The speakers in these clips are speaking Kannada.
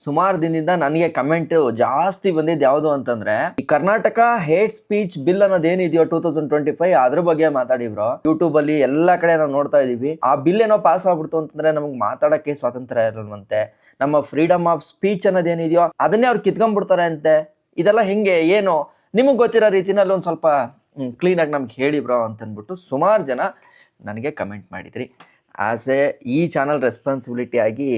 ಸುಮಾರು ದಿನದಿಂದ ನನಗೆ ಕಮೆಂಟ್ ಜಾಸ್ತಿ ಬಂದಿದ್ದು ಯಾವುದು ಅಂತಂದ್ರೆ ಈ ಕರ್ನಾಟಕ ಹೇಟ್ ಸ್ಪೀಚ್ ಬಿಲ್ ಅನ್ನೋದೇನಿದೆಯೋ 2025 ಅದ್ರ ಬಗ್ಗೆ ಮಾತಾಡಿ ಬ್ರೋ. ಯೂಟ್ಯೂಬ್ ಅಲ್ಲಿ ಎಲ್ಲಾ ಕಡೆ ನಾವು ನೋಡ್ತಾ ಇದೀವಿ. ಆ ಬಿಲ್ ಏನೋ ಪಾಸ್ ಆಗ್ಬಿಡ್ತು ಅಂತಂದ್ರೆ ನಮಗೆ ಮಾತಾಡಕ್ಕೆ ಸ್ವಾತಂತ್ರ್ಯ ಇರಲ್ವಂತೆ. ನಮ್ಮ ಫ್ರೀಡಮ್ ಆಫ್ ಸ್ಪೀಚ್ ಅನ್ನೋದೇನಿದೆಯೋ ಅದನ್ನೇ ಅವ್ರು ಕಿತ್ಕೊಂಡ್ಬಿಡ್ತಾರೆ ಅಂತೆ. ಇದೆಲ್ಲ ಹೆಂಗೆ ಏನು ನಿಮಗೆ ಗೊತ್ತಿರೋ ರೀತಿನಲ್ಲಿ ಒಂದು ಸ್ವಲ್ಪ ಕ್ಲೀನಾಗಿ ನಮ್ಗೆ ಹೇಳಿ ಬ್ರೋ ಅಂತಂದ್ಬಿಟ್ಟು ಸುಮಾರು ಜನ ನನಗೆ ಕಮೆಂಟ್ ಮಾಡಿದ್ರಿ. ಆಸ್ ಎ ಈ ಚಾನಲ್ ರೆಸ್ಪಾನ್ಸಿಬಿಲಿಟಿ ಆಗಿ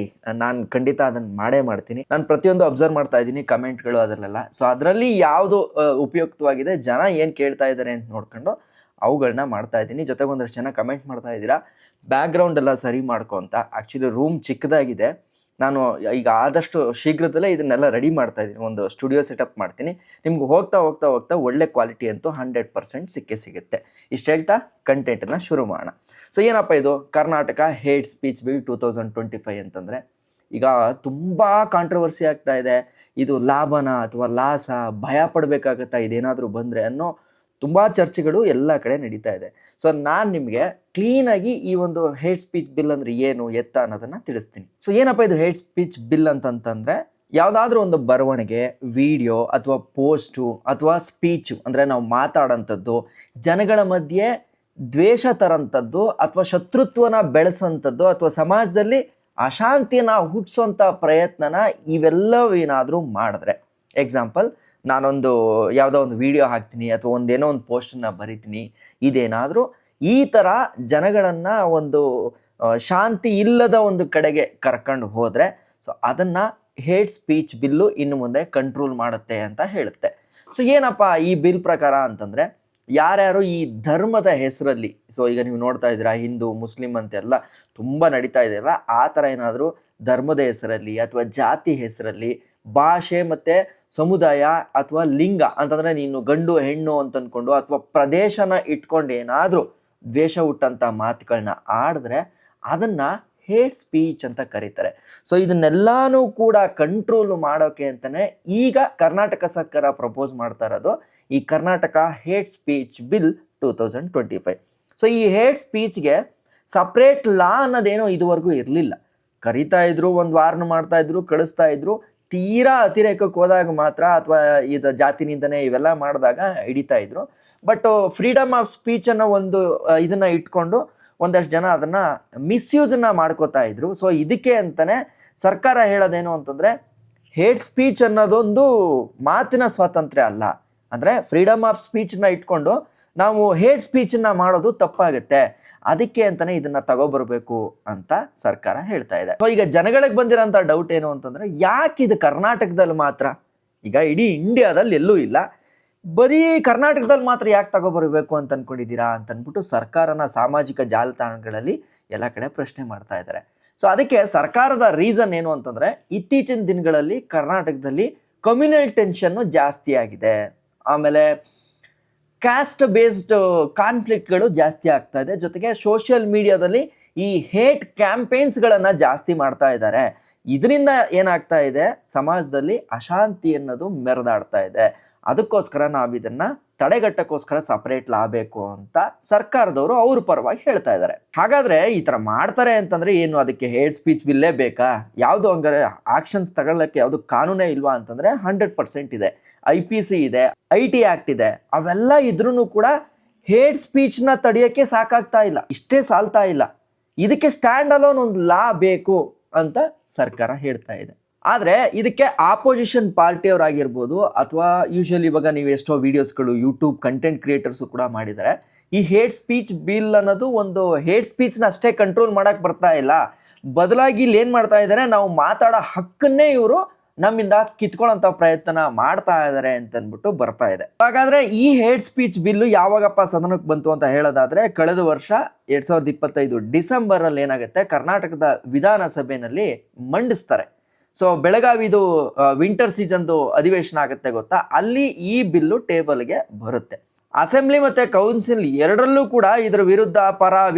ನಾನು ಖಂಡಿತ ಅದನ್ನು ಮಾಡ್ತೀನಿ. ನಾನು ಪ್ರತಿಯೊಂದು ಅಬ್ಸರ್ವ್ ಮಾಡ್ತಾ ಇದ್ದೀನಿ ಕಮೆಂಟ್ಗಳು ಅದರಲ್ಲೆಲ್ಲ. ಸೊ ಅದರಲ್ಲಿ ಯಾವುದು ಉಪಯುಕ್ತವಾಗಿದೆ, ಜನ ಏನು ಕೇಳ್ತಾ ಇದ್ದಾರೆ ಅಂತ ನೋಡ್ಕೊಂಡು ಅವುಗಳನ್ನ ಮಾಡ್ತಾ ಇದ್ದೀನಿ. ಜೊತೆಗೆ ಒಂದಷ್ಟು ಜನ ಕಮೆಂಟ್ ಮಾಡ್ತಾ ಇದ್ದೀರಾ ಬ್ಯಾಕ್ಗ್ರೌಂಡ್ ಎಲ್ಲ ಸರಿ ಮಾಡ್ಕೊ ಅಂತ. ಆ್ಯಕ್ಚುಲಿ ರೂಮ್ ಚಿಕ್ಕದಾಗಿದೆ. ನಾನು ಈಗ ಆದಷ್ಟು ಶೀಘ್ರದಲ್ಲೇ ಇದನ್ನೆಲ್ಲ ರೆಡಿ ಮಾಡ್ತಾ ಇದ್ದೀನಿ. ಒಂದು ಸ್ಟುಡಿಯೋ ಸೆಟಪ್ ಮಾಡ್ತೀನಿ. ನಿಮ್ಗೆ ಹೋಗ್ತಾ ಒಳ್ಳೆ ಕ್ವಾಲಿಟಿ ಅಂತೂ 100% ಸಿಗುತ್ತೆ. ಇಷ್ಟು ಹೇಳ್ತಾ ಕಂಟೆಂಟನ್ನು ಶುರು ಮಾಡೋಣ. ಸೊ ಏನಪ್ಪ ಇದು ಕರ್ನಾಟಕ ಹೇಟ್ ಸ್ಪೀಚ್ ಬಿಲ್ 2025 ಅಂತಂದರೆ ಈಗ ತುಂಬ ಕಾಂಟ್ರವರ್ಸಿ ಆಗ್ತಾ ಇದೆ. ಇದು ಲಾಭನ ಅಥವಾ ಲಾಸ, ಭಯ ಪಡಬೇಕಾಗತ್ತಾ ಇದೇನಾದರೂ ಬಂದರೆ ಅನ್ನೋ ತುಂಬ ಚರ್ಚೆಗಳು ಎಲ್ಲ ಕಡೆ ನಡೀತಾ ಇದೆ. ಸೊ ನಾನು ನಿಮಗೆ ಕ್ಲೀನಾಗಿ ಈ ಒಂದು ಹೇಟ್ ಸ್ಪೀಚ್ ಬಿಲ್ ಅಂದರೆ ಏನು ಎತ್ತ ಅನ್ನೋದನ್ನು ತಿಳಿಸ್ತೀನಿ. ಸೊ ಏನಪ್ಪ ಇದು ಹೇಟ್ ಸ್ಪೀಚ್ ಬಿಲ್ ಅಂತಂತಂದರೆ ಯಾವುದಾದ್ರೂ ಒಂದು ಬರವಣಿಗೆ, ವಿಡಿಯೋ ಅಥವಾ ಪೋಸ್ಟು ಅಥವಾ ಸ್ಪೀಚು ಅಂದರೆ ನಾವು ಮಾತಾಡೋಂಥದ್ದು ಜನಗಳ ಮಧ್ಯೆ ದ್ವೇಷ ತರೋಂಥದ್ದು ಅಥವಾ ಶತ್ರುತ್ವನ ಬೆಳೆಸೋಂಥದ್ದು ಅಥವಾ ಸಮಾಜದಲ್ಲಿ ಅಶಾಂತಿಯನ್ನು ಹುಟ್ಟಿಸೋಂಥ ಪ್ರಯತ್ನನ ಇವೆಲ್ಲವೇನಾದರೂ ಮಾಡಿದ್ರೆ, ಎಕ್ಸಾಂಪಲ್ ನಾನೊಂದು ಯಾವುದೋ ಒಂದು ವಿಡಿಯೋ ಹಾಕ್ತೀನಿ ಅಥವಾ ಒಂದೇನೋ ಒಂದು ಪೋಸ್ಟನ್ನು ಬರಿತೀನಿ, ಇದೇನಾದರೂ ಈ ಥರ ಜನಗಳನ್ನು ಒಂದು ಶಾಂತಿ ಇಲ್ಲದ ಒಂದು ಕಡೆಗೆ ಕರ್ಕೊಂಡು ಹೋದರೆ ಸೊ ಅದನ್ನು ಹೇಟ್ ಸ್ಪೀಚ್ ಬಿಲ್ಲು ಇನ್ನು ಮುಂದೆ ಕಂಟ್ರೋಲ್ ಮಾಡುತ್ತೆ ಅಂತ ಹೇಳುತ್ತೆ. ಸೊ ಏನಪ್ಪ ಈ ಬಿಲ್ ಪ್ರಕಾರ ಅಂತಂದರೆ ಯಾರ್ಯಾರು ಈ ಧರ್ಮದ ಹೆಸರಲ್ಲಿ, ಸೊ ಈಗ ನೀವು ನೋಡ್ತಾ ಇದ್ದೀರಾ ಹಿಂದೂ ಮುಸ್ಲಿಂ ಅಂತೆಲ್ಲ ತುಂಬ ನಡೀತಾ ಇದೆಯಲ್ಲ, ಆ ಥರ ಏನಾದರೂ ಧರ್ಮದ ಹೆಸರಲ್ಲಿ ಅಥವಾ ಜಾತಿ ಹೆಸರಲ್ಲಿ ಭಾಷೆ ಮತ್ತು ಸಮುದಾಯ ಅಥವಾ ಲಿಂಗ ಅಂತಂದರೆ ನೀನು ಗಂಡು ಹೆಣ್ಣು ಅಂತ ಅಂದ್ಕೊಂಡು ಅಥವಾ ಪ್ರದೇಶನ ಇಟ್ಕೊಂಡು ಏನಾದರೂ ದ್ವೇಷ ಹುಟ್ಟಂಥ ಮಾತುಗಳನ್ನ ಆಡಿದ್ರೆ ಅದನ್ನು ಹೇಟ್ ಸ್ಪೀಚ್ ಅಂತ ಕರೀತಾರೆ. ಸೊ ಇದನ್ನೆಲ್ಲನೂ ಕೂಡ ಕಂಟ್ರೋಲ್ ಮಾಡೋಕ್ಕೆ ಅಂತಲೇ ಈಗ ಕರ್ನಾಟಕ ಸರ್ಕಾರ ಪ್ರಪೋಸ್ ಮಾಡ್ತಾ ಇರೋದು ಈ Karnataka hate speech bill 2025. So ಈ ಹೇಟ್ ಸ್ಪೀಚ್ಗೆ ಸಪ್ರೇಟ್ ಲಾ ಅನ್ನೋದೇನೋ ಇದುವರೆಗೂ ಇರಲಿಲ್ಲ. ಕರಿತಾ ಇದ್ರು, ಒಂದು ವಾರ್ನ್ ಮಾಡ್ತಾ ಇದ್ರು, ಕಳಿಸ್ತಾ ಇದ್ರು. ತೀರಾ ಅತಿರೇಕಕ್ಕೆ ಹೋದಾಗ ಮಾತ್ರ ಅಥವಾ ಇದು ಜಾತಿ ನಿಂದನೆ ಇವೆಲ್ಲ ಮಾಡಿದಾಗ ಹಿಡಿತಾ ಇದ್ರು. ಬಟ್ ಫ್ರೀಡಮ್ ಆಫ್ ಸ್ಪೀಚ್ ಅನ್ನೋ ಒಂದು ಇದನ್ನು ಇಟ್ಕೊಂಡು ಒಂದಷ್ಟು ಜನ ಅದನ್ನು ಮಿಸ್ಯೂಸನ್ನು ಮಾಡ್ಕೋತಾ ಇದ್ರು. ಸೊ ಇದಕ್ಕೆ ಅಂತಲೇ ಸರ್ಕಾರ ಹೇಳೋದೇನು ಅಂತಂದರೆ ಹೇಟ್ ಸ್ಪೀಚ್ ಅನ್ನೋದೊಂದು ಮಾತಿನ ಸ್ವಾತಂತ್ರ್ಯ ಅಲ್ಲ. ಅಂದರೆ ಫ್ರೀಡಮ್ ಆಫ್ ಸ್ಪೀಚನ್ನ ಇಟ್ಕೊಂಡು ನಾವು ಹೇಟ್ ಸ್ಪೀಚನ್ನು ಮಾಡೋದು ತಪ್ಪಾಗುತ್ತೆ, ಅದಕ್ಕೆ ಅಂತಲೇ ಇದನ್ನು ತಗೊಬರ್ಬೇಕು ಅಂತ ಸರ್ಕಾರ ಹೇಳ್ತಾ ಇದೆ. ಸೊ ಈಗ ಜನಗಳಿಗೆ ಬಂದಿರೋಂಥ ಡೌಟ್ ಏನು ಅಂತಂದರೆ ಯಾಕೆ ಇದು ಕರ್ನಾಟಕದಲ್ಲಿ ಮಾತ್ರ, ಈಗ ಇಡೀ ಇಂಡಿಯಾದಲ್ಲಿ ಎಲ್ಲೂ ಇಲ್ಲ, ಬರೀ ಕರ್ನಾಟಕದಲ್ಲಿ ಮಾತ್ರ ಯಾಕೆ ತಗೊಬರ್ಬೇಕು ಅಂತ ಅಂದ್ಕೊಂಡಿದ್ದೀರಾ ಅಂತ ಅಂದ್ಬಿಟ್ಟು ಸರ್ಕಾರನ ಸಾಮಾಜಿಕ ಜಾಲತಾಣಗಳಲ್ಲಿ ಎಲ್ಲ ಕಡೆ ಪ್ರಶ್ನೆ ಮಾಡ್ತಾ ಇದ್ದಾರೆ. ಸೊ ಅದಕ್ಕೆ ಸರ್ಕಾರದ ರೀಸನ್ ಏನು ಅಂತಂದರೆ ಇತ್ತೀಚಿನ ದಿನಗಳಲ್ಲಿ ಕರ್ನಾಟಕದಲ್ಲಿ ಕಮ್ಯುನಲ್ ಟೆನ್ಷನ್ನು ಜಾಸ್ತಿ ಆಗಿದೆ, ಆಮೇಲೆ ಕ್ಯಾಸ್ಟ್ ಬೇಸ್ಡ್ ಕಾನ್ಫ್ಲಿಕ್ಟ್ಗಳು ಜಾಸ್ತಿ ಆಗ್ತಾ ಇದೆ, ಜೊತೆಗೆ ಸೋಷಿಯಲ್ ಮೀಡಿಯಾದಲ್ಲಿ ಈ ಹೇಟ್ ಕ್ಯಾಂಪೇನ್ಸ್ಗಳನ್ನು ಜಾಸ್ತಿ ಮಾಡ್ತಾ ಇದ್ದಾರೆ. ಇದರಿಂದ ಏನಾಗ್ತಾ ಇದೆ, ಸಮಾಜದಲ್ಲಿ ಅಶಾಂತಿ ಅನ್ನೋದು ಮೆರೆದಾಡ್ತಾ ಇದೆ. ಅದಕ್ಕೋಸ್ಕರ ನಾವು ಇದನ್ನು ತಡೆಗಟ್ಟಕ್ಕೋಸ್ಕರ ಸಪ್ರೇಟ್ ಲಾ ಬೇಕು ಅಂತ ಸರ್ಕಾರದವರು ಅವ್ರ ಪರವಾಗಿ ಹೇಳ್ತಾ ಇದ್ದಾರೆ. ಹಾಗಾದರೆ ಈ ಥರ ಮಾಡ್ತಾರೆ ಅಂತಂದರೆ ಏನು ಅದಕ್ಕೆ ಹೇಟ್ ಸ್ಪೀಚ್ ಬಿಲ್ಲೇ ಬೇಕಾ? ಯಾವುದು ಹಂಗಾರೆ ಆಕ್ಷನ್ಸ್ ತಗೊಳ್ಳೋಕ್ಕೆ ಯಾವುದು ಕಾನೂನೇ ಇಲ್ವಾ ಅಂತಂದರೆ 100% ಇದೆ. IPC ಇದೆ, IT ಆ್ಯಕ್ಟ್ ಇದೆ, ಅವೆಲ್ಲ ಇದ್ರೂ ಕೂಡ ಹೇಟ್ ಸ್ಪೀಚ್ನ ತಡೆಯೋಕ್ಕೆ ಸಾಕಾಗ್ತಾ ಇಲ್ಲ, ಇಷ್ಟೇ ಸಾಲ್ತಾ ಇಲ್ಲ. ಇದಕ್ಕೆ ಸ್ಟ್ಯಾಂಡ್ ಅಲೋನ್ ಒಂದು ಲಾ ಬೇಕು ಅಂತ ಸರ್ಕಾರ ಹೇಳ್ತಾ ಇದೆ. ಆದರೆ ಇದಕ್ಕೆ ಆಪೋಸಿಷನ್ ಪಾರ್ಟಿಯವರಾಗಿರ್ಬೋದು ಅಥವಾ ಯೂಶಲಿ ಇವಾಗ ನೀವು ಎಷ್ಟೋ ವೀಡಿಯೋಸ್ಗಳು ಯೂಟ್ಯೂಬ್ ಕಂಟೆಂಟ್ ಕ್ರಿಯೇಟರ್ಸು ಕೂಡ ಮಾಡಿದ್ದಾರೆ. ಈ ಹೇಟ್ ಸ್ಪೀಚ್ ಬಿಲ್ ಅನ್ನೋದು ಒಂದು ಹೇಟ್ ಸ್ಪೀಚ್ನ ಅಷ್ಟೇ ಕಂಟ್ರೋಲ್ ಮಾಡೋಕ್ಕೆ ಬರ್ತಾ ಇಲ್ಲ, ಬದಲಾಗಿ ಇಲ್ಲಿ ಏನು ಮಾಡ್ತಾ ಇದ್ದಾರೆ, ನಾವು ಮಾತಾಡೋ ಹಕ್ಕನ್ನೇ ಇವರು ನಮ್ಮಿಂದ ಕಿತ್ಕೊಳ್ಳೋಂಥ ಪ್ರಯತ್ನ ಮಾಡ್ತಾ ಇದ್ದಾರೆ ಅಂತಂದ್ಬಿಟ್ಟು ಬರ್ತಾ ಇದೆ. ಹಾಗಾದರೆ ಈ ಹೇಟ್ ಸ್ಪೀಚ್ ಬಿಲ್ಲು ಯಾವಾಗಪ್ಪ ಸದನಕ್ಕೆ ಬಂತು ಅಂತ ಹೇಳೋದಾದರೆ ಕಳೆದ ವರ್ಷ 2025 ಡಿಸೆಂಬರಲ್ಲಿ ಏನಾಗುತ್ತೆ, ಕರ್ನಾಟಕದ ವಿಧಾನಸಭೆಯಲ್ಲಿ ಮಂಡಿಸ್ತಾರೆ. ಸೊ ಬೆಳಗಾವಿದು ವಿಂಟರ್ ಸೀಸನ್ದು ಅಧಿವೇಶನ ಆಗುತ್ತೆ ಗೊತ್ತಾ, ಅಲ್ಲಿ ಈ ಬಿಲ್ಲು ಟೇಬಲ್ಗೆ ಬರುತ್ತೆ. ಅಸೆಂಬ್ಲಿ ಮತ್ತು ಕೌನ್ಸಿಲ್ ಎರಡರಲ್ಲೂ ಕೂಡ ಇದರ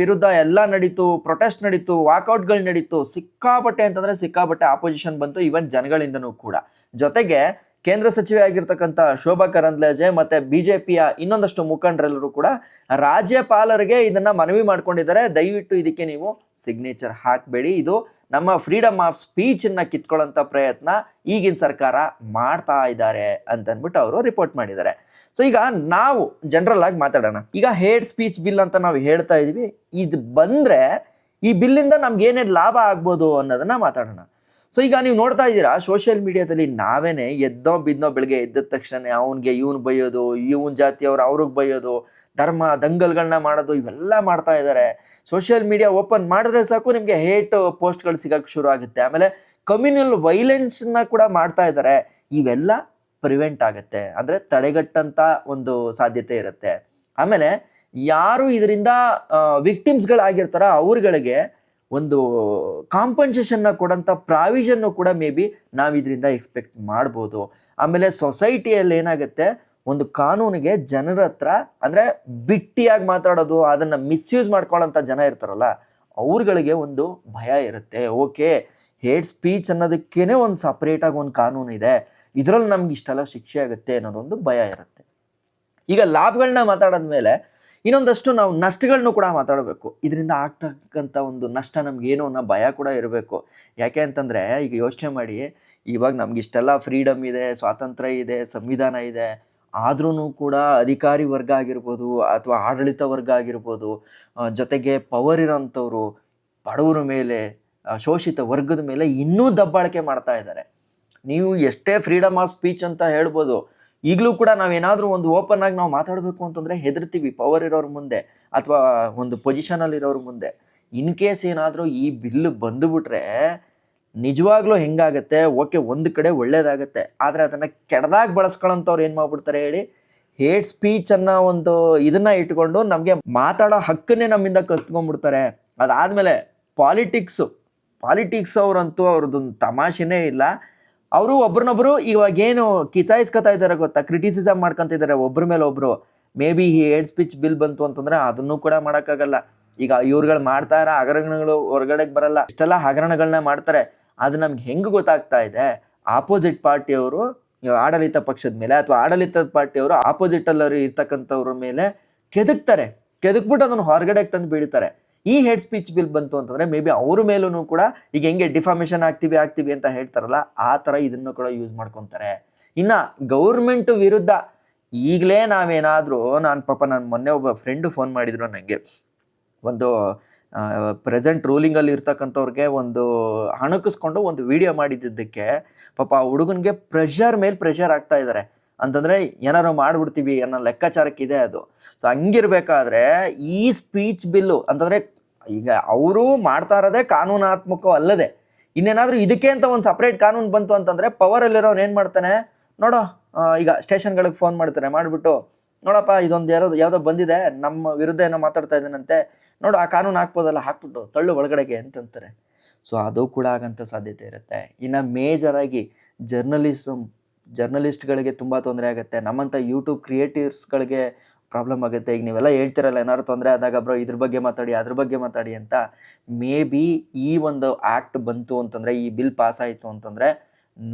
ವಿರುದ್ಧ ಎಲ್ಲ ನಡೀತು, ಪ್ರೊಟೆಸ್ಟ್ ನಡೀತು, ವಾಕೌಟ್ಗಳು ನಡೀತು, ಸಿಕ್ಕಾಪಟ್ಟೆ ಅಂತಂದರೆ ಸಿಕ್ಕಾಪಟ್ಟೆ ಆಪೋಸಿಷನ್ ಬಂತು, ಈವನ್ ಜನಗಳಿಂದನೂ ಕೂಡ. ಜೊತೆಗೆ ಕೇಂದ್ರ ಸಚಿವೆ ಆಗಿರ್ತಕ್ಕಂಥ ಶೋಭಾ ಕರಂದ್ಲಾಜೆ ಮತ್ತು BJPಯ ಇನ್ನೊಂದಷ್ಟು ಮುಖಂಡರೆಲ್ಲರೂ ಕೂಡ ರಾಜ್ಯಪಾಲರಿಗೆ ಇದನ್ನು ಮನವಿ ಮಾಡ್ಕೊಂಡಿದ್ದಾರೆ, ದಯವಿಟ್ಟು ಇದಕ್ಕೆ ನೀವು ಸಿಗ್ನೇಚರ್ ಹಾಕಬೇಡಿ, ಇದು ನಮ್ಮ ಫ್ರೀಡಮ್ ಆಫ್ ಸ್ಪೀಚನ್ನು ಕಿತ್ಕೊಳ್ಳೋಂಥ ಪ್ರಯತ್ನ ಈಗಿನ ಸರ್ಕಾರ ಮಾಡ್ತಾ ಇದ್ದಾರೆ ಅಂತಂದ್ಬಿಟ್ಟು ಅವರು ರಿಪೋರ್ಟ್ ಮಾಡಿದ್ದಾರೆ. ಸೊ ಈಗ ನಾವು ಜನರಲ್ ಆಗಿ ಮಾತಾಡೋಣ. ಈಗ ಹೇಟ್ ಸ್ಪೀಚ್ ಬಿಲ್ ಅಂತ ನಾವು ಹೇಳ್ತಾ ಇದೀವಿ, ಇದು ಬಂದರೆ ಈ ಬಿಲ್ಲಿಂದ ನಮ್ಗೆ ಏನೇನು ಲಾಭ ಆಗ್ಬೋದು ಅನ್ನೋದನ್ನ ಮಾತಾಡೋಣ. ಸೊ ಈಗ ನೀವು ನೋಡ್ತಾ ಇದ್ದೀರಾ ಸೋಷಿಯಲ್ ಮೀಡಿಯಾದಲ್ಲಿ ನಾವೇನೆ ಎದ್ದೋ ಬಿದ್ದೋ ಬೆಳಗ್ಗೆ ಎದ್ದ ತಕ್ಷಣ ಅವನಿಗೆ ಇವನು ಬೈಯೋದು, ಇವನ್ ಜಾತಿಯವ್ರು ಅವ್ರಿಗೆ ಬೈಯೋದು, ಧರ್ಮ ದಂಗಲ್ಗಳನ್ನ ಮಾಡೋದು, ಇವೆಲ್ಲ ಮಾಡ್ತಾ ಇದ್ದಾರೆ. ಸೋಷಿಯಲ್ ಮೀಡಿಯಾ ಓಪನ್ ಮಾಡಿದ್ರೆ ಸಾಕು ನಿಮಗೆ ಹೇಟ್ ಪೋಸ್ಟ್ಗಳು ಸಿಗಕ್ಕೆ ಶುರು ಆಗುತ್ತೆ. ಆಮೇಲೆ ಕಮ್ಯುನಲ್ ವೈಲೆನ್ಸ್ನ ಕೂಡ ಮಾಡ್ತಾ ಇದ್ದಾರೆ. ಇವೆಲ್ಲ ಪ್ರಿವೆಂಟ್ ಆಗುತ್ತೆ, ಅಂದರೆ ತಡೆಗಟ್ಟಂತ ಒಂದು ಸಾಧ್ಯತೆ ಇರುತ್ತೆ. ಆಮೇಲೆ ಯಾರು ಇದರಿಂದ ವಿಕ್ಟಿಮ್ಸ್ಗಳಾಗಿರ್ತಾರೋ ಅವ್ರಗಳಿಗೆ ಒಂದು ಕಾಂಪನ್ಸೇಷನ್ನ ಕೊಡೋಂಥ ಪ್ರಾವಿಷನ್ನು ಕೂಡ ಮೇ ಬಿ ನಾವು ಇದರಿಂದ ಎಕ್ಸ್ಪೆಕ್ಟ್ ಮಾಡ್ಬೋದು. ಆಮೇಲೆ ಸೊಸೈಟಿಯಲ್ಲಿ ಏನಾಗುತ್ತೆ, ಒಂದು ಕಾನೂನಿಗೆ ಜನರ ಹತ್ರ ಅಂದರೆ ಬಿಟ್ಟಿಯಾಗಿ ಮಾತಾಡೋದು, ಅದನ್ನು ಮಿಸ್ಯೂಸ್ ಮಾಡ್ಕೊಳ್ಳೋಂಥ ಜನ ಇರ್ತಾರಲ್ಲ ಅವ್ರುಗಳಿಗೆ ಒಂದು ಭಯ ಇರುತ್ತೆ. ಓಕೆ, ಹೇಟ್ ಸ್ಪೀಚ್ ಅನ್ನೋದಕ್ಕೇ ಒಂದು ಸಪ್ರೇಟಾಗಿ ಒಂದು ಕಾನೂನು ಇದೆ, ಇದರಲ್ಲಿ ನಮ್ಗೆ ಇಷ್ಟೆಲ್ಲ ಶಿಕ್ಷೆ ಆಗುತ್ತೆ ಅನ್ನೋದೊಂದು ಭಯ ಇರುತ್ತೆ. ಈಗ ಲಾಭಗಳನ್ನ ಮಾತಾಡೋದ್ಮೇಲೆ ಇನ್ನೊಂದಷ್ಟು ನಾವು ನಷ್ಟಗಳನ್ನೂ ಕೂಡ ಮಾತಾಡಬೇಕು. ಇದರಿಂದ ಆಗ್ತಕ್ಕಂಥ ಒಂದು ನಷ್ಟ ನಮಗೇನೋ ಅನ್ನೋ ಭಯ ಕೂಡ ಇರಬೇಕು. ಯಾಕೆ ಅಂತಂದರೆ ಈಗ ಯೋಚನೆ ಮಾಡಿ, ಇವಾಗ ನಮ್ಗೆ ಇಷ್ಟೆಲ್ಲ ಫ್ರೀಡಮ್ ಇದೆ, ಸ್ವಾತಂತ್ರ್ಯ ಇದೆ, ಸಂವಿಧಾನ ಇದೆ, ಆದ್ರೂ ಕೂಡ ಅಧಿಕಾರಿ ವರ್ಗ ಆಗಿರ್ಬೋದು ಅಥವಾ ಆಡಳಿತ ವರ್ಗ ಆಗಿರ್ಬೋದು, ಜೊತೆಗೆ ಪವರ್ ಇರೋಂಥವ್ರು ಬಡವರ ಮೇಲೆ, ಶೋಷಿತ ವರ್ಗದ ಮೇಲೆ ಇನ್ನೂ ದಬ್ಬಾಳಿಕೆ ಮಾಡ್ತಾ ಇದ್ದಾರೆ. ನೀವು ಎಷ್ಟೇ ಫ್ರೀಡಮ್ ಆಫ್ ಸ್ಪೀಚ್ ಅಂತ ಹೇಳ್ಬೋದು, ಈಗಲೂ ಕೂಡ ನಾವೇನಾದರೂ ಒಂದು ಓಪನ್ ಆಗಿ ನಾವು ಮಾತಾಡಬೇಕು ಅಂತಂದರೆ ಹೆದರ್ತೀವಿ ಪವರ್ ಇರೋರ ಮುಂದೆ ಅಥವಾ ಒಂದು ಪೊಸಿಷನಲ್ಲಿ ಇರೋರ ಮುಂದೆ. ಇನ್ ಕೇಸ್ ಏನಾದರೂ ಈ ಬಿಲ್ಲು ಬಂದುಬಿಟ್ರೆ ನಿಜವಾಗ್ಲೂ ಹೆಂಗಾಗತ್ತೆ, ಓಕೆ ಒಂದು ಕಡೆ ಒಳ್ಳೇದಾಗತ್ತೆ, ಆದರೆ ಅದನ್ನು ಕೆಡದಾಗಿ ಬಳಸ್ಕೊಳ್ಳೋಂಥವ್ರು ಏನು ಮಾಡ್ಬಿಡ್ತಾರೆ ಹೇಳಿ, ಹೇಟ್ ಸ್ಪೀಚ್ ಅನ್ನೋ ಒಂದು ಇದನ್ನು ಇಟ್ಕೊಂಡು ನಮಗೆ ಮಾತಾಡೋ ಹಕ್ಕನ್ನೇ ನಮ್ಮಿಂದ ಕಸ್ತ್ಕೊಂಡ್ಬಿಡ್ತಾರೆ. ಅದಾದಮೇಲೆ ಪಾಲಿಟಿಕ್ಸ್ ಅವರಂತೂ ಅವ್ರದ್ದೊಂದು ತಮಾಷೆನೇ ಇಲ್ಲ. ಅವರು ಒಬ್ರನ್ನೊಬ್ರು ಇವಾಗೇನು ಕಿಚಾಯಿಸ್ಕೊತಾ ಇದ್ದಾರೆ ಗೊತ್ತಾ, ಕ್ರಿಟಿಸಿಸಮ್ ಮಾಡ್ಕೊತಿದ್ದಾರೆ ಒಬ್ರ ಮೇಲೆ ಒಬ್ರು. ಮೇ ಬಿ ಈ ಹೇಟ್ ಸ್ಪೀಚ್ ಬಿಲ್ ಬಂತು ಅಂತಂದರೆ ಅದನ್ನು ಕೂಡ ಮಾಡೋಕ್ಕಾಗಲ್ಲ. ಈಗ ಇವ್ರುಗಳು ಮಾಡ್ತಾ ಇರೋ ಹಗರಣಗಳು ಹೊರಗಡೆಗೆ ಬರಲ್ಲ, ಇಷ್ಟೆಲ್ಲ ಹಗರಣಗಳನ್ನ ಮಾಡ್ತಾರೆ. ಅದು ನಮ್ಗೆ ಹೆಂಗೆ ಗೊತ್ತಾಗ್ತಾ ಇದೆ, ಆಪೋಸಿಟ್ ಪಾರ್ಟಿಯವರು ಆಡಳಿತ ಪಕ್ಷದ ಮೇಲೆ ಅಥವಾ ಆಡಳಿತದ ಪಾರ್ಟಿಯವರು ಆಪೋಸಿಟಲ್ಲಿ ಇರ್ತಕ್ಕಂಥವ್ರ ಮೇಲೆ ಕೆದಕ್ಬಿಟ್ಟು ಅದನ್ನು ಹೊರಗಡೆಗೆ ತಂದು ಬೀಳ್ತಾರೆ. ಈ ಹೇಟ್ ಸ್ಪೀಚ್ ಬಿಲ್ ಬಂತು ಅಂತಂದರೆ ಮೇ ಬಿ ಅವ್ರ ಮೇಲೂ ಕೂಡ ಈಗ ಹೆಂಗೆ ಡಿಫಾಮೇಷನ್ ಆಗ್ತೀವಿ ಅಂತ ಹೇಳ್ತಾರಲ್ಲ, ಆ ಥರ ಇದನ್ನು ಕೂಡ ಯೂಸ್ ಮಾಡ್ಕೊತಾರೆ. ಇನ್ನು ಗೌರ್ಮೆಂಟ್ ವಿರುದ್ಧ ಈಗಲೇ ನಾವೇನಾದರೂ, ನಾನು ಮೊನ್ನೆ ಒಬ್ಬ ಫ್ರೆಂಡು ಫೋನ್ ಮಾಡಿದ್ರು ನನಗೆ, ಒಂದು ಪ್ರೆಸೆಂಟ್ ರೂಲಿಂಗಲ್ಲಿ ಇರ್ತಕ್ಕಂಥವ್ರಿಗೆ ಒಂದು ಹಣಕಿಸ್ಕೊಂಡು ಒಂದು ವಿಡಿಯೋ ಮಾಡಿದ್ದಕ್ಕೆ ಪಾಪ ಆ ಹುಡುಗನಿಗೆ ಪ್ರೆಷರ್ ಆಗ್ತಾ ಇದ್ದಾರೆ. ಅಂತಂದರೆ ಏನಾರು ಮಾಡಿಬಿಡ್ತೀವಿ ಅನ್ನೋ ಲೆಕ್ಕಾಚಾರಕ್ಕಿದೆ ಅದು. ಸೊ ಹಂಗಿರ್ಬೇಕಾದ್ರೆ ಈ ಸ್ಪೀಚ್ ಬಿಲ್ಲು ಅಂತಂದರೆ ಈಗ ಅವರು ಮಾಡ್ತಾ ಇರೋದೇ ಕಾನೂನಾತ್ಮಕ ಅಲ್ಲದೆ ಇನ್ನೇನಾದರೂ ಇದಕ್ಕೆ ಅಂತ ಒಂದು ಸಪ್ರೇಟ್ ಕಾನೂನು ಬಂತು ಅಂತಂದರೆ ಪವರಲ್ಲಿರೋನು ಏನು ಮಾಡ್ತಾನೆ, ನೋಡೋ ಈಗ ಸ್ಟೇಷನ್ಗಳಿಗೆ ಫೋನ್ ಮಾಡ್ತಾನೆ, ಮಾಡಿಬಿಟ್ಟು ನೋಡಪ್ಪ ಇದೊಂದು ಯಾವುದೋ ಬಂದಿದೆ, ನಮ್ಮ ವಿರುದ್ಧ ಏನೋ ಮಾತಾಡ್ತಾ ಇದ್ದಾನಂತೆ, ನೋಡು ಆ ಕಾನೂನು ಹಾಕ್ಬೋದಲ್ಲ, ಹಾಕ್ಬಿಟ್ಟು ತಳ್ಳು ಒಳಗಡೆಗೆ ಅಂತಂತಾರೆ. ಸೊ ಅದು ಕೂಡ ಆಗೋಂಥ ಸಾಧ್ಯತೆ ಇರುತ್ತೆ. ಇನ್ನು ಮೇಜರಾಗಿ ಜರ್ನಲಿಸ್ಟ್ಗಳಿಗೆ ತುಂಬ ತೊಂದರೆ ಆಗುತ್ತೆ. ನಮ್ಮಂಥ ಯೂಟ್ಯೂಬ್ ಕ್ರಿಯೇಟಿವ್ಸ್ಗಳಿಗೆ ಪ್ರಾಬ್ಲಮ್ ಆಗುತ್ತೆ. ಈಗ ನೀವೆಲ್ಲ ಹೇಳ್ತಿರಲ್ಲ ಏನಾದ್ರು ತೊಂದರೆ ಆದಾಗ ಬ್ರೋ ಇದ್ರ ಬಗ್ಗೆ ಮಾತಾಡಿ ಅದ್ರ ಬಗ್ಗೆ ಮಾತಾಡಿ ಅಂತ. ಮೇ ಬಿ ಈ ಒಂದು ಆ್ಯಕ್ಟ್ ಬಂತು ಅಂತಂದರೆ, ಈ ಬಿಲ್ ಪಾಸ್ ಆಯಿತು ಅಂತಂದರೆ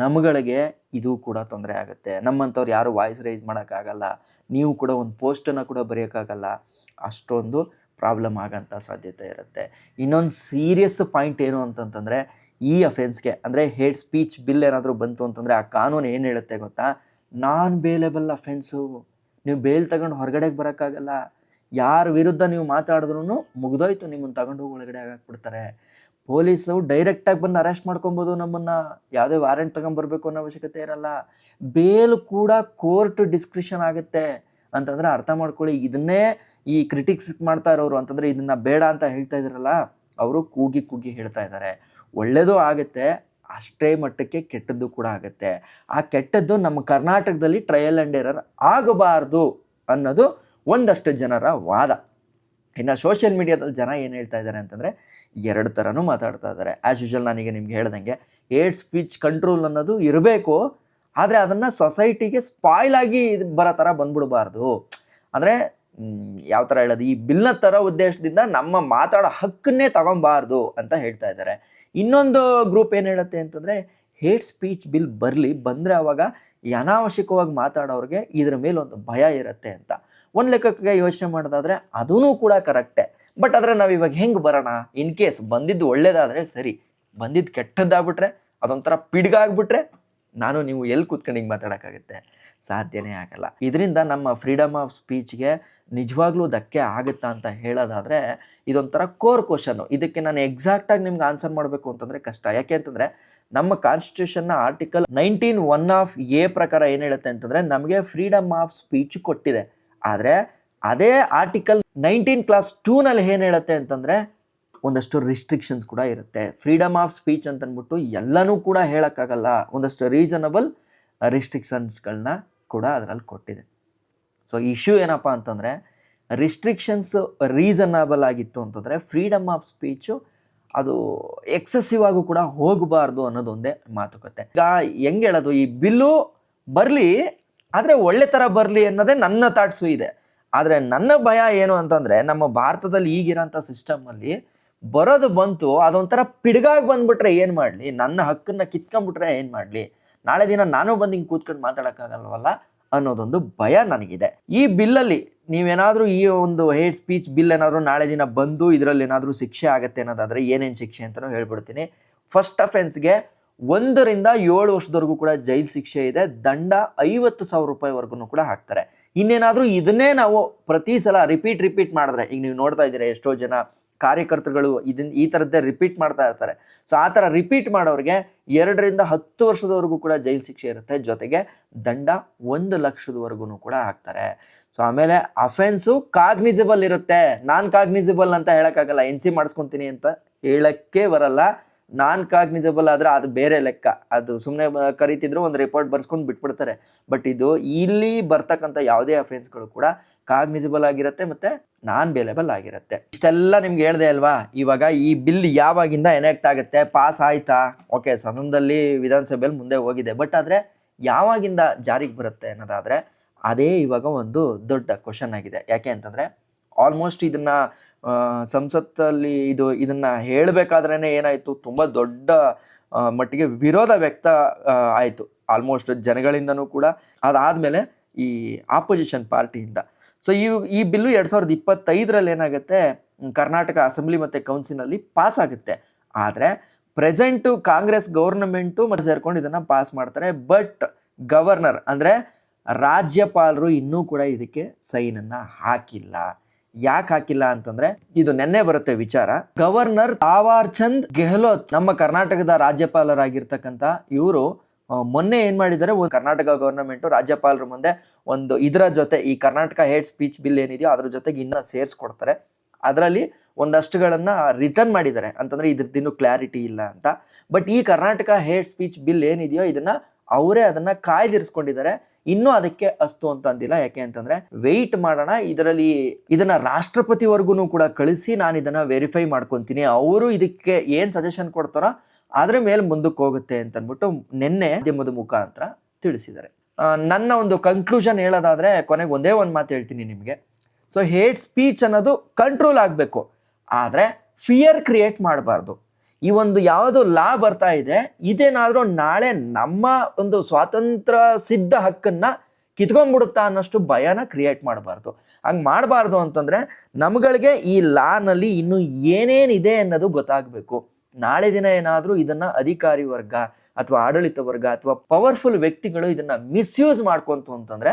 ನಮ್ಗಳಿಗೆ ಇದು ಕೂಡ ತೊಂದರೆ ಆಗುತ್ತೆ. ನಮ್ಮಂಥವ್ರು ಯಾರು ವಾಯ್ಸ್ ರೈಸ್ ಮಾಡೋಕ್ಕಾಗಲ್ಲ, ನೀವು ಕೂಡ ಒಂದು ಪೋಸ್ಟನ್ನು ಕೂಡ ಬರೆಯೋಕ್ಕಾಗಲ್ಲ, ಅಷ್ಟೊಂದು ಪ್ರಾಬ್ಲಮ್ ಆಗೋಂಥ ಸಾಧ್ಯತೆ ಇರುತ್ತೆ. ಇನ್ನೊಂದು ಸೀರಿಯಸ್ ಪಾಯಿಂಟ್ ಏನು ಅಂತಂತಂದರೆ, ಈ ಅಫೆನ್ಸ್ಗೆ ಅಂದರೆ ಹೇಟ್ ಸ್ಪೀಚ್ ಬಿಲ್ ಏನಾದರೂ ಬಂತು ಅಂತಂದರೆ ಆ ಕಾನೂನು ಏನು ಹೇಳುತ್ತೆ ಗೊತ್ತಾ, ನಾನ್ ಬೇಲೇಬಲ್ ಅಫೆನ್ಸು. ನೀವು ಬೇಲ್ ತಗೊಂಡು ಹೊರಗಡೆಗೆ ಬರೋಕ್ಕಾಗಲ್ಲ. ಯಾರ ವಿರುದ್ಧ ನೀವು ಮಾತಾಡಿದ್ರೂ ಮುಗ್ದೋಯ್ತು, ನಿಮ್ಮನ್ನು ತಗೊಂಡು ಒಳಗಡೆ ಹಾಕ್ಬಿಡ್ತಾರೆ. ಪೊಲೀಸು ಡೈರೆಕ್ಟಾಗಿ ಬಂದು ಅರೆಸ್ಟ್ ಮಾಡ್ಕೊಬೋದು ನಮ್ಮನ್ನು, ಯಾವುದೇ ವಾರೆಂಟ್ ತಗೊಂಬರ್ಬೇಕು ಅನ್ನೋ ಅವಶ್ಯಕತೆ ಇರಲ್ಲ. ಬೇಲ್ ಕೂಡ ಕೋರ್ಟ್ ಡಿಸ್ಕ್ರಿಷನ್ ಆಗುತ್ತೆ ಅಂತಂದರೆ ಅರ್ಥ ಮಾಡ್ಕೊಳ್ಳಿ. ಇದನ್ನೇ ಈ ಕ್ರಿಟಿಕ್ಸ್ ಮಾಡ್ತಾ ಇರೋರು ಅಂತಂದರೆ ಇದನ್ನು ಬೇಡ ಅಂತ ಹೇಳ್ತಾ ಇದ್ದಾರಲ್ಲ, ಅವರು ಕೂಗಿ ಹೇಳ್ತಾ ಇದ್ದಾರೆ. ಒಳ್ಳೆಯದು ಆಗುತ್ತೆ, ಅಷ್ಟೇ ಮಟ್ಟಕ್ಕೆ ಕೆಟ್ಟದ್ದು ಕೂಡ ಆಗುತ್ತೆ. ಆ ಕೆಟ್ಟದ್ದು ನಮ್ಮ ಕರ್ನಾಟಕದಲ್ಲಿ ಟ್ರಯಲ್ ಆ್ಯಂಡ್ ಎರರ್ ಆಗಬಾರ್ದು ಅನ್ನೋದು ಒಂದಷ್ಟು ಜನರ ವಾದ. ಇನ್ನು ಸೋಷಿಯಲ್ ಮೀಡಿಯಾದಲ್ಲಿ ಜನ ಏನು ಹೇಳ್ತಾ ಇದ್ದಾರೆ ಅಂತಂದರೆ ಎರಡು ಥರನೂ ಮಾತಾಡ್ತಾ ಇದ್ದಾರೆ. ಆ್ಯಸ್ ಯೂಶುವಲ್ ನಾನೀಗ ನಿಮ್ಗೆ ಹೇಳ್ದಂಗೆ ಹೇಟ್ ಸ್ಪೀಚ್ ಕಂಟ್ರೋಲ್ ಅನ್ನೋದು ಇರಬೇಕು, ಆದರೆ ಅದನ್ನು ಸೊಸೈಟಿಗೆ ಸ್ಪಾಯ್ಲ್ ಆಗಿ ಬರೋ ಥರ ಬಂದ್ಬಿಡಬಾರ್ದು. ಅಂದರೆ ಯಾವ ಥರ ಹೇಳೋದು, ಈ ಬಿಲ್ನ ಥರ ಉದ್ದೇಶದಿಂದ ನಮ್ಮ ಮಾತಾಡೋ ಹಕ್ಕನ್ನೇ ತಗೊಬಾರ್ದು ಅಂತ ಹೇಳ್ತಾ ಇದ್ದಾರೆ. ಇನ್ನೊಂದು ಗ್ರೂಪ್ ಏನು ಹೇಳುತ್ತೆ ಅಂತಂದರೆ, ಹೇಟ್ ಸ್ಪೀಚ್ ಬಿಲ್ ಬಂದರೆ ಅವಾಗ ಅನಾವಶ್ಯಕವಾಗಿ ಮಾತಾಡೋರಿಗೆ ಇದರ ಮೇಲೊಂದು ಭಯ ಇರುತ್ತೆ ಅಂತ. ಒಂದು ಲೆಕ್ಕಕ್ಕೆ ಯೋಚನೆ ಮಾಡೋದಾದರೆ ಅದೂ ಕೂಡ ಕರೆಕ್ಟೇ. ಬಟ್ ಆದರೆ ನಾವು ಇವಾಗ ಹೆಂಗೆ ಬರೋಣ, ಇನ್ ಕೇಸ್ ಬಂದಿದ್ದು ಒಳ್ಳೇದಾದರೆ ಸರಿ, ಬಂದಿದ್ದು ಕೆಟ್ಟದ್ದಾಗ್ಬಿಟ್ರೆ, ಅದೊಂಥರ ಪಿಡ್ಗಾಗ್ಬಿಟ್ರೆ ನಾನು ನೀವು ಎಲ್ಲಿ ಕೂತ್ಕೊಂಡು ಹಿಂಗೆ ಮಾತಾಡೋಕ್ಕಾಗುತ್ತೆ? ಸಾಧ್ಯನೇ ಆಗಲ್ಲ. ಇದರಿಂದ ನಮ್ಮ ಫ್ರೀಡಮ್ ಆಫ್ ಸ್ಪೀಚ್ಗೆ ನಿಜವಾಗ್ಲೂ ಧಕ್ಕೆ ಆಗುತ್ತಾ ಅಂತ ಹೇಳೋದಾದರೆ ಇದೊಂಥರ ಕೋರ್ ಕ್ವಶನ್ನು. ಇದಕ್ಕೆ ನಾನು ಎಕ್ಸಾಕ್ಟಾಗಿ ನಿಮ್ಗೆ ಆನ್ಸರ್ ಮಾಡಬೇಕು ಅಂತಂದರೆ ಕಷ್ಟ. ಯಾಕೆ ಅಂತಂದರೆ ನಮ್ಮ ಕಾನ್ಸ್ಟಿಟ್ಯೂಷನ್ನ ಆರ್ಟಿಕಲ್ 19(1)(a) ಪ್ರಕಾರ ಏನು ಹೇಳುತ್ತೆ ಅಂತಂದರೆ ನಮಗೆ ಫ್ರೀಡಮ್ ಆಫ್ ಸ್ಪೀಚ್ ಕೊಟ್ಟಿದೆ. ಆದರೆ ಅದೇ ಆರ್ಟಿಕಲ್ 19(2)ನಲ್ಲಿ ಏನು ಹೇಳುತ್ತೆ ಅಂತಂದರೆ ಒಂದಷ್ಟು ರಿಸ್ಟ್ರಿಕ್ಷನ್ಸ್ ಕೂಡ ಇರುತ್ತೆ. ಫ್ರೀಡಮ್ ಆಫ್ ಸ್ಪೀಚ್ ಅಂತಂದ್ಬಿಟ್ಟು ಎಲ್ಲನೂ ಕೂಡ ಹೇಳೋಕ್ಕಾಗಲ್ಲ. ಒಂದಷ್ಟು ರೀಸನಬಲ್ ರಿಸ್ಟ್ರಿಕ್ಷನ್ಸ್ಗಳನ್ನ ಕೂಡ ಅದರಲ್ಲಿ ಕೊಟ್ಟಿದೆ. ಸೊ ಇಶ್ಯೂ ಏನಪ್ಪ ಅಂತಂದರೆ ರಿಸ್ಟ್ರಿಕ್ಷನ್ಸ್ ರೀಸನಬಲ್ ಆಗಿತ್ತು ಅಂತಂದರೆ ಫ್ರೀಡಮ್ ಆಫ್ ಸ್ಪೀಚು ಅದು ಎಕ್ಸೆಸಿವ್ ಆಗು ಕೂಡ ಹೋಗಬಾರ್ದು ಅನ್ನೋದೊಂದೇ ಮಾತುಕತೆ. ಈಗ ಹೆಂಗೆ ಹೇಳೋದು, ಈ ಬಿಲ್ಲು ಬರಲಿ ಆದರೆ ಒಳ್ಳೆ ಥರ ಬರಲಿ ಅನ್ನೋದೇ ನನ್ನ ಥಾಟ್ಸು ಇದೆ. ಆದರೆ ನನ್ನ ಭಯ ಏನು ಅಂತಂದರೆ ನಮ್ಮ ಭಾರತದಲ್ಲಿ ಈಗಿರೋಂಥ ಸಿಸ್ಟಮಲ್ಲಿ ಬರೋದು ಬಂತು, ಅದೊಂಥರ ಪಿಡ್ಗಾಗಿ ಬಂದುಬಿಟ್ರೆ ಏನು ಮಾಡಲಿ, ನನ್ನ ಹಕ್ಕನ್ನು ಕಿತ್ಕೊಂಡ್ಬಿಟ್ರೆ ಏನು ಮಾಡಲಿ, ನಾಳೆ ದಿನ ನಾನು ಬಂದು ಹಿಂಗೆ ಕೂತ್ಕೊಂಡು ಮಾತಾಡೋಕ್ಕಾಗಲ್ವಲ್ಲ ಅನ್ನೋದೊಂದು ಭಯ ನನಗಿದೆ. ಈ ಬಿಲ್ಲಲ್ಲಿ ನೀವೇನಾದರೂ ಈ ಒಂದು ಹೇಟ್ ಸ್ಪೀಚ್ ಬಿಲ್ ಏನಾದರೂ ನಾಳೆ ದಿನ ಬಂದು ಇದರಲ್ಲಿ ಏನಾದರೂ ಶಿಕ್ಷೆ ಆಗುತ್ತೆ ಅನ್ನೋದಾದರೆ ಏನೇನು ಶಿಕ್ಷೆ ಅಂತಲೂ ಹೇಳ್ಬಿಡ್ತೀನಿ. ಫಸ್ಟ್ ಅಫೆನ್ಸ್ಗೆ 1 ರಿಂದ 7 ವರ್ಷದವರೆಗೂ ಕೂಡ ಜೈಲು ಶಿಕ್ಷೆ ಇದೆ. ದಂಡ 50,000 ರೂಪಾಯಿವರೆಗೂ ಕೂಡ ಹಾಕ್ತಾರೆ. ಇನ್ನೇನಾದರೂ ಇದನ್ನೇ ನಾವು ಪ್ರತಿ ಸಲ ರಿಪೀಟ್ ಮಾಡಿದ್ರೆ, ಈಗ ನೀವು ನೋಡ್ತಾ ಇದ್ದೀರಾ ಎಷ್ಟೋ ಜನ ಕಾರ್ಯಕರ್ತರುಗಳು ಈ ಥರದ್ದೇ ರಿಪೀಟ್ ಮಾಡ್ತಾ ಇರ್ತಾರೆ. ಸೊ ಆ ಥರ ರಿಪೀಟ್ ಮಾಡೋರಿಗೆ 2 ರಿಂದ 10 ವರ್ಷದವರೆಗೂ ಕೂಡ ಜೈಲು ಶಿಕ್ಷೆ ಇರುತ್ತೆ. ಜೊತೆಗೆ ದಂಡ 1 ಲಕ್ಷದವರೆಗೂ ಕೂಡ ಹಾಕ್ತಾರೆ. ಸೊ ಆಮೇಲೆ ಅಫೆನ್ಸು ಕಾಗ್ನಿಸಬಲ್ ಇರುತ್ತೆ. ನಾನ್ ಕಾಗ್ನಿಸಬಲ್ ಅಂತ ಹೇಳೋಕ್ಕಾಗಲ್ಲ. NC ಮಾಡಿಸ್ಕೊತೀನಿ ಅಂತ ಹೇಳೋಕ್ಕೆ ಬರಲ್ಲ. ನಾನ್ ಕಾಗ್ನಿಸಬಲ್ ಆದರೆ ಅದು ಬೇರೆ ಲೆಕ್ಕ. ಅದು ಸುಮ್ಮನೆ ಕರೀತಿದ್ರು ಒಂದು ರಿಪೋರ್ಟ್ ಬರ್ಸ್ಕೊಂಡು ಬಿಟ್ಬಿಡ್ತಾರೆ. ಬಟ್ ಇದು ಇಲ್ಲಿ ಬರ್ತಕ್ಕಂಥ ಯಾವುದೇ ಅಫೆನ್ಸ್ಗಳು ಕೂಡ ಕಾಗ್ನಿಸಬಲ್ ಆಗಿರುತ್ತೆ ಮತ್ತು ನಾನ್ ಬೇಲೆಬಲ್ ಆಗಿರುತ್ತೆ. ಇಷ್ಟೆಲ್ಲ ನಿಮ್ಗೆ ಹೇಳ್ದೆ ಅಲ್ವಾ. ಇವಾಗ ಈ ಬಿಲ್ ಯಾವಾಗಿಂದ ಎನೆಕ್ಟ್ ಆಗುತ್ತೆ, ಪಾಸ್ ಆಯ್ತಾ, ಓಕೆ ಸದನದಲ್ಲಿ ವಿಧಾನಸಭೆಯಲ್ಲಿ ಮುಂದೆ ಹೋಗಿದೆ, ಬಟ್ ಆದರೆ ಯಾವಾಗಿಂದ ಜಾರಿಗೆ ಬರುತ್ತೆ ಅನ್ನೋದಾದರೆ ಅದೇ ಇವಾಗ ಒಂದು ದೊಡ್ಡ ಕ್ವಶನ್ ಆಗಿದೆ. ಯಾಕೆ ಅಂತಂದರೆ ಆಲ್ಮೋಸ್ಟ್ ಇದನ್ನು ಸಂಸತ್ತಲ್ಲಿ ಇದನ್ನು ಹೇಳಬೇಕಾದ್ರೇ ಏನಾಯಿತು, ತುಂಬ ದೊಡ್ಡ ಮಟ್ಟಿಗೆ ವಿರೋಧ ವ್ಯಕ್ತ ಆಯಿತು ಆಲ್ಮೋಸ್ಟ್ ಜನಗಳಿಂದನೂ ಕೂಡ, ಅದಾದಮೇಲೆ ಈ ಆಪೋಸಿಷನ್ ಪಾರ್ಟಿಯಿಂದ. ಸೊ ಈ ಬಿಲ್ಲು 2025ರಲ್ಲಿ ಏನಾಗುತ್ತೆ, ಕರ್ನಾಟಕ ಅಸೆಂಬ್ಲಿ ಮತ್ತು ಕೌನ್ಸಿಲಲ್ಲಿ ಪಾಸ್ ಆಗುತ್ತೆ. ಆದರೆ ಪ್ರೆಸೆಂಟು ಕಾಂಗ್ರೆಸ್ ಗೌರ್ನಮೆಂಟು ಮತ್ತು ಸೇರ್ಕೊಂಡು ಇದನ್ನು ಪಾಸ್ ಮಾಡ್ತಾರೆ. ಬಟ್ ಗವರ್ನರ್ ಅಂದರೆ ರಾಜ್ಯಪಾಲರು ಇನ್ನೂ ಕೂಡ ಇದಕ್ಕೆ ಸೈನನ್ನು ಹಾಕಿಲ್ಲ. ಯಾಕೆ ಹಾಕಿಲ್ಲ ಅಂತಂದ್ರೆ ಇದು ನೆನ್ನೆ ಬರುತ್ತೆ ವಿಚಾರ. ಗವರ್ನರ್ ತಾವರ್ ಚಂದ್ ಗೆಹ್ಲೋಟ್ ನಮ್ಮ ಕರ್ನಾಟಕದ ರಾಜ್ಯಪಾಲರಾಗಿರ್ತಕ್ಕಂಥ ಇವರು ಮೊನ್ನೆ ಏನು ಮಾಡಿದ್ದಾರೆ, ಕರ್ನಾಟಕ ಗವರ್ನಮೆಂಟು ರಾಜ್ಯಪಾಲರ ಮುಂದೆ ಒಂದು ಇದರ ಜೊತೆ ಈ ಕರ್ನಾಟಕ ಹೇಟ್ ಸ್ಪೀಚ್ ಬಿಲ್ ಏನಿದೆಯೋ ಅದ್ರ ಜೊತೆಗೆ ಇನ್ನೂ ಸೇರಿಸ್ಕೊಡ್ತಾರೆ. ಅದರಲ್ಲಿ ಒಂದಷ್ಟುಗಳನ್ನು ರಿಟರ್ನ್ ಮಾಡಿದ್ದಾರೆ, ಅಂತಂದರೆ ಇದ್ರದ್ದು ಕ್ಲಾರಿಟಿ ಇಲ್ಲ ಅಂತ. ಬಟ್ ಈ ಕರ್ನಾಟಕ ಹೇಟ್ ಸ್ಪೀಚ್ ಬಿಲ್ ಏನಿದೆಯೋ ಇದನ್ನು ಅವರೇ ಅದನ್ನು ಕಾಯ್ದಿರಿಸ್ಕೊಂಡಿದ್ದಾರೆ. ಇನ್ನೂ ಅದಕ್ಕೆ ಅಸ್ತು ಅಂತ ಅಂದಿಲ್ಲ. ಯಾಕೆ ಅಂತಂದರೆ ವೆಯ್ಟ್ ಮಾಡೋಣ, ಇದನ್ನು ರಾಷ್ಟ್ರಪತಿವರೆಗೂ ಕೂಡ ಕಳಿಸಿ ನಾನು ಇದನ್ನು ವೆರಿಫೈ ಮಾಡ್ಕೊತೀನಿ, ಅವರು ಇದಕ್ಕೆ ಏನು ಸಜೆಷನ್ ಕೊಡ್ತಾರೋ ಅದ್ರ ಮೇಲೆ ಮುಂದಕ್ಕೆ ಹೋಗುತ್ತೆ ಅಂತ ಅಂದ್ಬಿಟ್ಟು ನಿನ್ನೆ ಮಾಧ್ಯಮದ ಮುಖಾಂತರ ತಿಳಿಸಿದ್ದಾರೆ. ನನ್ನ ಒಂದು ಕನ್ಕ್ಲೂಷನ್ ಹೇಳೋದಾದರೆ ಕೊನೆಗೆ ಒಂದೇ ಒಂದು ಮಾತು ಹೇಳ್ತೀನಿ ನಿಮಗೆ. ಸೊ ಹೇಟ್ ಸ್ಪೀಚ್ ಅನ್ನೋದು ಕಂಟ್ರೋಲ್ ಆಗಬೇಕು, ಆದರೆ ಫಿಯರ್ ಕ್ರಿಯೇಟ್ ಮಾಡಬಾರ್ದು. ಈ ಒಂದು ಯಾವುದು ಲಾ ಬರ್ತಾ ಇದೆ ಇದೇನಾದರೂ ನಾಳೆ ನಮ್ಮ ಒಂದು ಸ್ವಾತಂತ್ರ್ಯ ಸಿದ್ಧ ಹಕ್ಕನ್ನು ಕಿತ್ಕೊಂಡ್ಬಿಡುತ್ತಾ ಅನ್ನೋಷ್ಟು ಭಯನ ಕ್ರಿಯೇಟ್ ಮಾಡಬಾರ್ದು. ಹಂಗೆ ಮಾಡಬಾರ್ದು ಅಂತಂದರೆ ನಮ್ಗಳಿಗೆ ಈ ಲಾನಲ್ಲಿ ಇನ್ನೂ ಏನೇನಿದೆ ಅನ್ನೋದು ಗೊತ್ತಾಗಬೇಕು. ನಾಳೆ ದಿನ ಏನಾದರೂ ಇದನ್ನು ಅಧಿಕಾರಿ ವರ್ಗ ಅಥವಾ ಆಡಳಿತ ವರ್ಗ ಅಥವಾ ಪವರ್ಫುಲ್ ವ್ಯಕ್ತಿಗಳು ಇದನ್ನು ಮಿಸ್ಯೂಸ್ ಮಾಡ್ಕೊಂತು ಅಂತಂದರೆ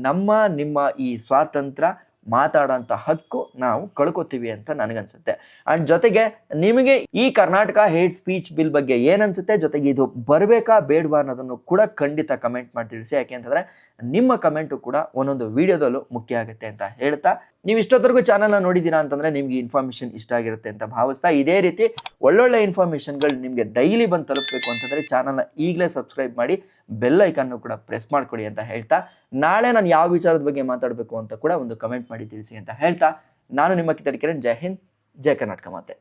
ನಿಮ್ಮ ಈ ಸ್ವಾತಂತ್ರ್ಯ ಮಾತಾಡೋಂಥ ಹಕ್ಕು ನಾವು ಕಳ್ಕೊತೀವಿ ಅಂತ ನನಗನ್ಸುತ್ತೆ. ಆ್ಯಂಡ್ ಜೊತೆಗೆ ನಿಮಗೆ ಈ ಕರ್ನಾಟಕ ಹೇಟ್ ಸ್ಪೀಚ್ ಬಿಲ್ ಬಗ್ಗೆ ಏನನ್ಸುತ್ತೆ, ಜೊತೆಗೆ ಇದು ಬರಬೇಕಾ ಬೇಡವಾ ಅನ್ನೋದನ್ನು ಕೂಡ ಖಂಡಿತ ಕಮೆಂಟ್ ಮಾಡಿ ತಿಳಿಸಿ. ಯಾಕೆ ಅಂತಂದರೆ ನಿಮ್ಮ ಕಮೆಂಟು ಕೂಡ ಒಂದೊಂದು ವಿಡಿಯೋದಲ್ಲೂ ಮುಖ್ಯ ಆಗುತ್ತೆ ಅಂತ ಹೇಳ್ತಾ, ನೀವು ಇಷ್ಟೊತ್ತರೆಗೂ ಚಾನಲ್ನ ನೋಡಿದ್ದೀರಾ ಅಂತಂದರೆ ನಿಮಗೆ ಇನ್ಫಾರ್ಮೇಷನ್ ಇಷ್ಟ ಆಗಿರುತ್ತೆ ಅಂತ ಭಾವಿಸ್ತಾ, ಇದೇ ರೀತಿ ಒಳ್ಳೊಳ್ಳೆ ಇನ್ಫಾರ್ಮೇಷನ್ಗಳು ನಿಮಗೆ ಡೈಲಿ ಬಂದು ತಲುಪಬೇಕು ಅಂತಂದರೆ ಚಾನಲ್ನ ಈಗಲೇ ಸಬ್ಸ್ಕ್ರೈಬ್ ಮಾಡಿ ಬೆಲ್ ಐಕನ್ನು ಕೂಡ ಪ್ರೆಸ್ ಮಾಡ್ಕೊಳ್ಳಿ ಅಂತ ಹೇಳ್ತಾ, ನಾಳೆ ನಾನು ಯಾವ ವಿಚಾರದ ಬಗ್ಗೆ ಮಾತಾಡಬೇಕು ಅಂತ ಕೂಡ ಒಂದು ಕಮೆಂಟ್ ಮಾಡಿ ತಿಳಿಸಿ ಅಂತ ಹೇಳ್ತಾ, ನಾನು ನಿಮ್ಮ ಕಿತ್ತಡಿ ಕಿರಣ್. ಜೈ ಹಿಂದ್, ಜೈ ಕರ್ನಾಟಕ ಮಾತೆ.